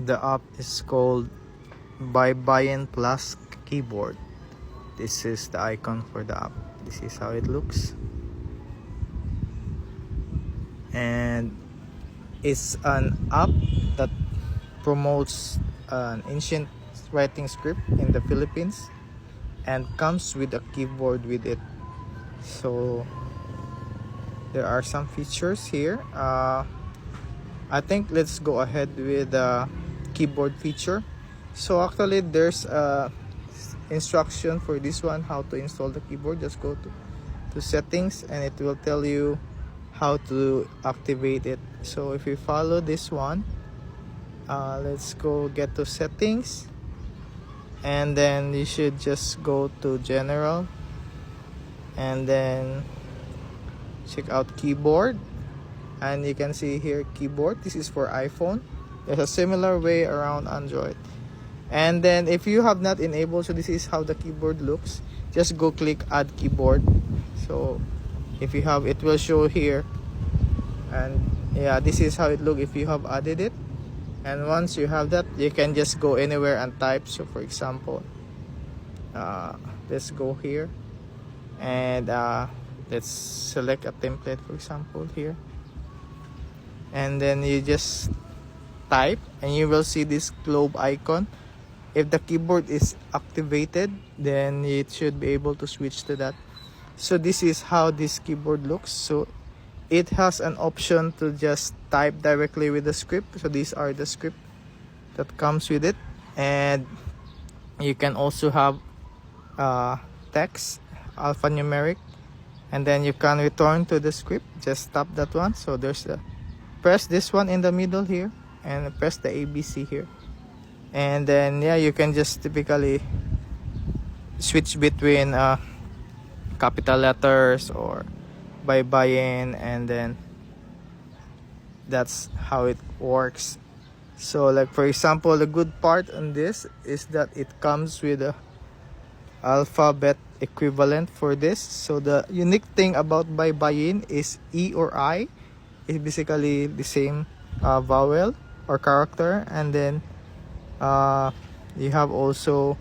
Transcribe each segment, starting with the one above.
The app is called BuyBuy-in Plus Keyboard. This is the icon for the app. This is how it looks. And it's an app that promotes an ancient writing script in the Philippines and comes with a keyboard with it. So there are some features here. I think let's go ahead with the keyboard feature. So actually there's a instruction for this one, how to install the keyboard. Just go to settings and it will tell you how to activate it. So if you follow this one, let's go get to settings, and then you should just go to general and then check out keyboard, and you can see here keyboard. This is for iPhone. There's a similar way around Android. And then if you have not enabled, so this is how the keyboard looks, just go click add keyboard. So if you have, it will show here, and yeah, this is how it look if you have added it. And once you have that, you can just go anywhere and type. So for example, let's go here and let's select a template, for example here, and then you just type and you will see this globe icon. If the keyboard is activated, then it should be able to switch to that. So this is how this keyboard looks. So it has an option to just type directly with the script. So these are the script that comes with it, and you can also have text, alphanumeric, and then you can return to the script. Just tap that one. So there's the press this one in the middle here and press the ABC here, and then yeah, you can just typically switch between capital letters or BuyBuy-in, and then that's how it works. So like for example, the good part on this is that it comes with a alphabet equivalent for this. So the unique thing about BuyBuy-in is E or I is basically the same vowel or character, and then you have also,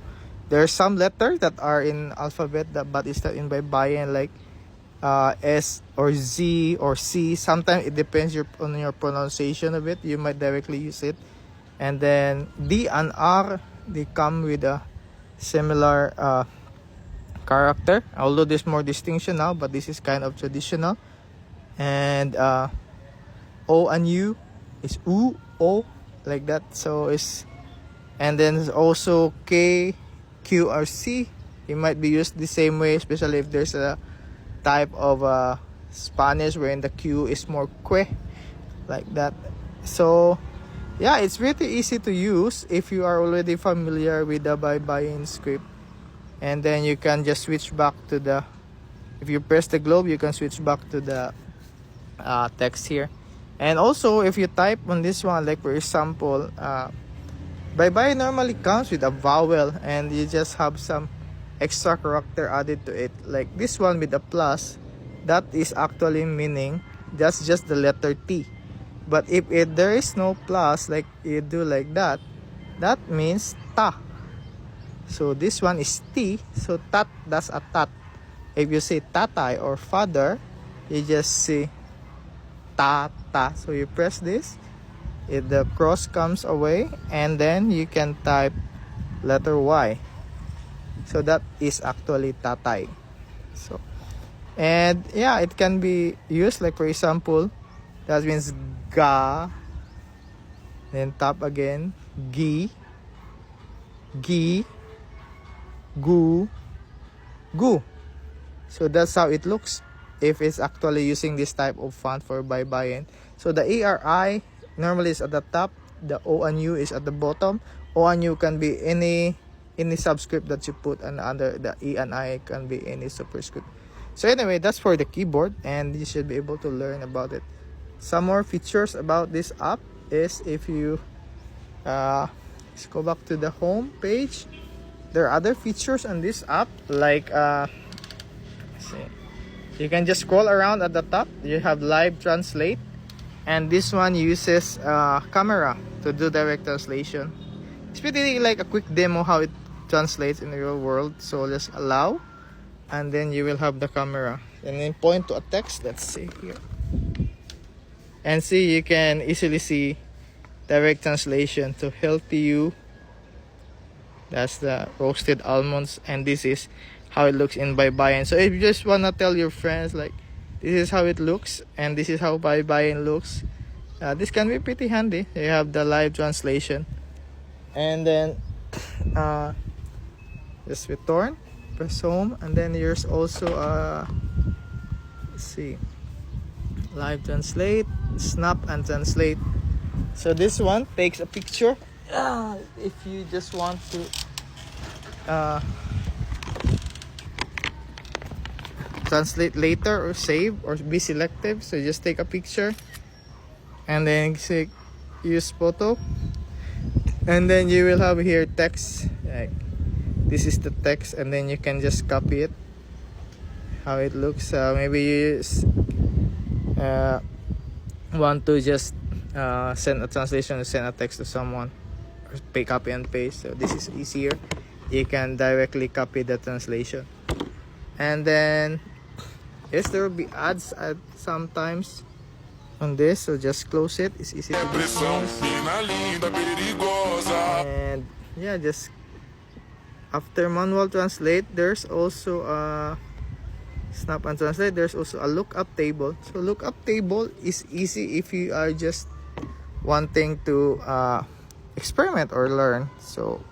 there are some letters that are in alphabet but it's not in BuyBuy-in, like S or Z or C. Sometimes it depends on your pronunciation of it. You might directly use it. And then D and R, they come with a similar character, although there's more distinction now, but this is kind of traditional. And O and U is U, O, like that. So it's, and then there's also K, Q, or C. It might be used the same way, especially if there's a type of Spanish wherein the Q is more que, like that. So yeah, it's really easy to use if you are already familiar with the BuyBuy-in script. And then you can just switch back to the, if you press the globe, you can switch back to the text here. And also if you type on this one, like for example, BuyBuy normally comes with a vowel and you just have some extra character added to it, like this one with a plus. That is actually meaning that's just the letter T. But if there is no plus, like you do like that, that means ta. So this one is T, so tat, that's a tat. If you say tatay or father, you just say tata. So you press this, the cross comes away, and then you can type letter Y. So that is actually tatay. So, and yeah, it can be used, like for example, that means ga, then tap again, gi, gi, gu, gu. So that's how it looks if it's actually using this type of font for BuyBuy-in. So the ARI normally is at the top, the O and U is at the bottom. O and U can be any subscript that you put, and under the E and I can be any superscript. So anyway, that's for the keyboard, and you should be able to learn about it. Some more features about this app is, if you let's go back to the home page, there are other features on this app, like let's see, you can just scroll around at the top. You have live translate, and this one uses camera. to do direct translation. It's pretty like a quick demo how it translates in the real world. So just allow, and then you will have the camera and then point to a text. Let's see here, and see, you can easily see direct translation to healthy you. That's the roasted almonds, and this is how it looks in Baybayin. So if you just wanna tell your friends like this is how it looks and this is how Baybayin looks, this can be pretty handy. You have the live translation, and then just return, press home, and then there's also let's see, live translate, snap and translate. So this one takes a picture. If you just want to translate later or save or be selective, so just take a picture and then say use photo, and then you will have here text, like this is the text, and then you can just copy it how it looks. Maybe you want to just send a translation or send a text to someone, or pay copy and paste. So this is easier. You can directly copy the translation, and then yes, there will be ads at sometimes on this, so just close it. It's easy to dismiss. And yeah, just after manual translate, there's also a snap and translate. There's also a lookup table. So lookup table is easy if you are just wanting to experiment or learn. So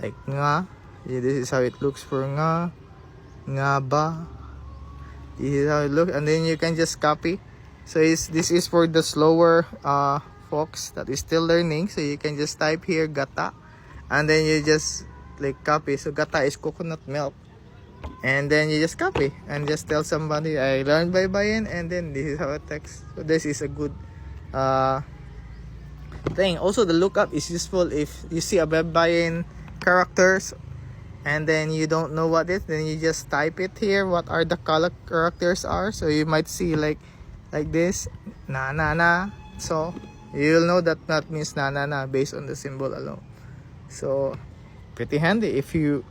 like nga, yeah, this is how it looks for nga ba. This is how it looks, and then you can just copy. So this is for the slower folks that is still learning. So you can just type here gata, and then you just like copy. So gata is coconut milk, and then you just copy and just tell somebody I learned Baybayin, and then this is how it text. So this is a good thing. Also, the lookup is useful if you see a Baybayin characters and then you don't know what it is, then you just type it here what are the color characters are. So you might see like this na na na, so you'll know that means na na na based on the symbol alone. So pretty handy if you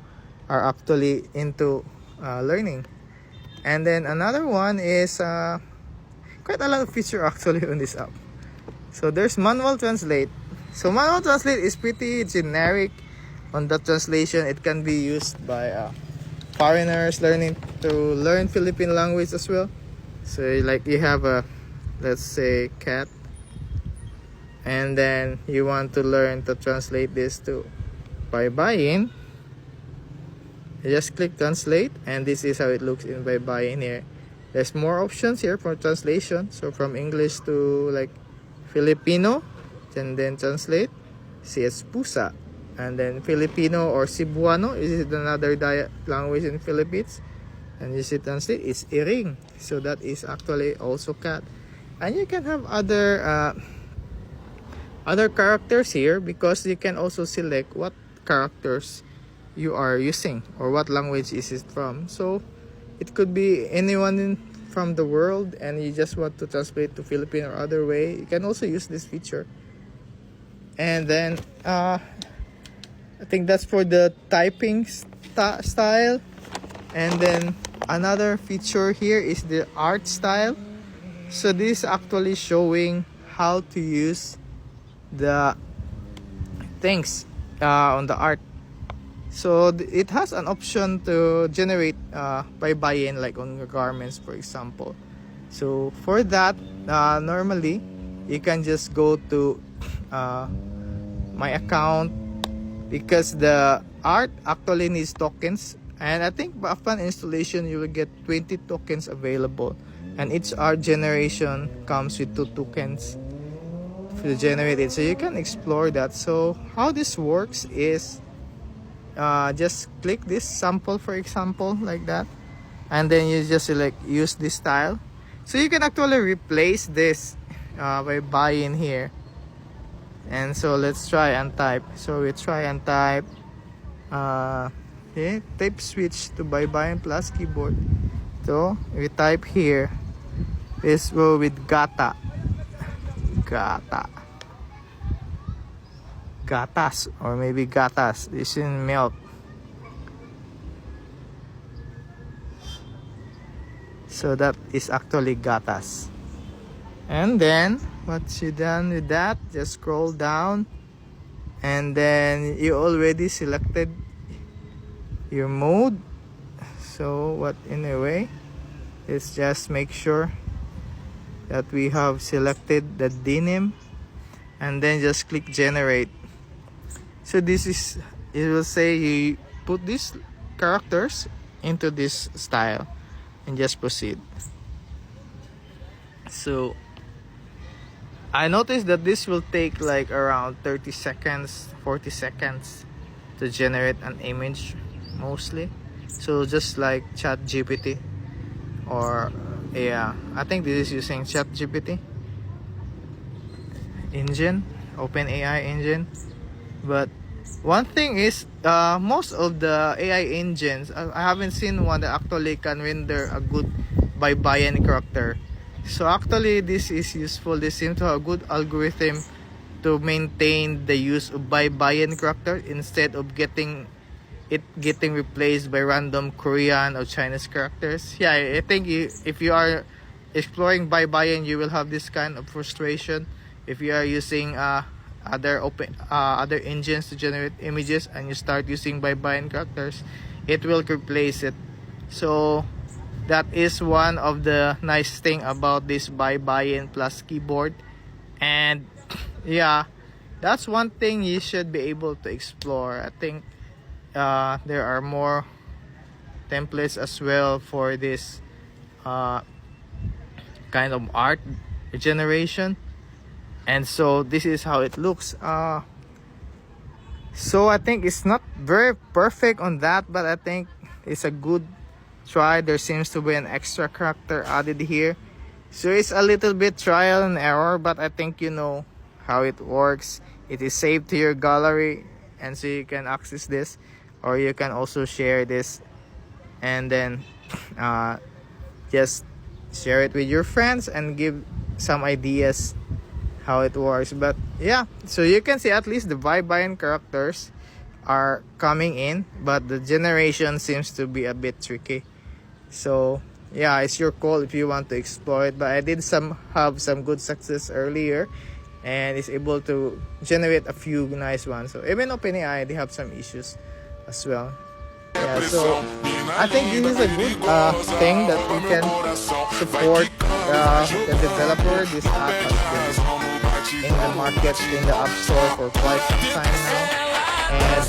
are actually into learning. And then another one is quite a lot of feature actually on this app. So there's manual translate. So manual translate is pretty generic on the translation. It can be used by foreigners learning to learn Philippine language as well. So like you have a, let's say, cat, and then you want to learn to translate this to Baybayin. You just click translate, and this is how it looks in Baybayin here. There's more options here for translation. So from English to like Filipino, and then translate. See, it's pusa. And then Filipino or Cebuano is another language in Philippines. And you see translate, it's iring. So that is actually also cat. And you can have other characters here, because you can also select what characters you are using or what language is it from. So it could be anyone from the world, and you just want to translate to Philippine or other way, you can also use this feature. And then I think that's for the typing style. And then another feature here is the art style. So this is actually showing how to use the things on the art. So it has an option to generate Baybayin, like on your garments, for example. So for that, normally you can just go to my account, because the art actually needs tokens, and I think upon installation you will get 20 tokens available, and each art generation comes with 2 tokens to generate it. So you can explore that. So how this works is just click this sample, for example, like that, and then you just select use this style. So you can actually replace this by buying here. And so let's try and type. So we try and type okay, type switch to Baybayin plus keyboard. So we type here, this will with gata. gatas or maybe gatas. This is milk. So that is actually gatas. And then once you're done with that, just scroll down, and then you already selected your mode. So what in a way, let's just make sure that we have selected the denim, and then just click generate. So this is, it will say you put these characters into this style and just proceed. So I noticed that this will take like around 30 seconds, 40 seconds to generate an image mostly. So just like ChatGPT, or yeah, I think this is using ChatGPT engine, OpenAI engine. But one thing is, most of the AI engines, I haven't seen one that actually can render a good Baybayin character. So actually this is useful. They seem to have a good algorithm to maintain the use of Baybayin character instead of getting replaced by random Korean or Chinese characters. Yeah, I think if you are exploring Baybayin, you will have this kind of frustration. If you are using other engines to generate images and you start using Baybayin characters, it will replace it. So that is one of the nice thing about this Baybayin Plus keyboard. And yeah, that's one thing you should be able to explore. I think there are more templates as well for this kind of art generation. And so this is how it looks. So I think it's not very perfect on that, but I think it's a good try. There seems to be an extra character added here, so it's a little bit trial and error, but I think you know how it works. It is saved to your gallery, and so you can access this, or you can also share this, and then just share it with your friends and give some ideas how it works. But yeah, so you can see at least the Baybayin characters are coming in, but the generation seems to be a bit tricky. So yeah, it's your call if you want to explore it, but I did have some good success earlier, and it's able to generate a few nice ones. So even OpenAI, they have some issues as well. Yeah, so I think this is a good thing that we can support the developer. This app has been in the market, in the App Store for quite some time now. And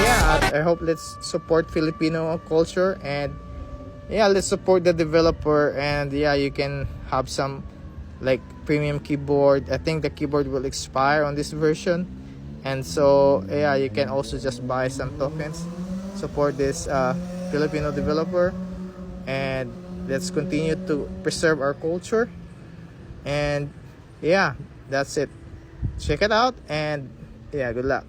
yeah, I hope let's support Filipino culture, and yeah, let's support the developer. And yeah, you can have some like premium keyboard. I think the keyboard will expire on this version, and so yeah, you can also just buy some tokens, support this Filipino developer, and let's continue to preserve our culture. And yeah, that's it. Check it out, and yeah, good luck.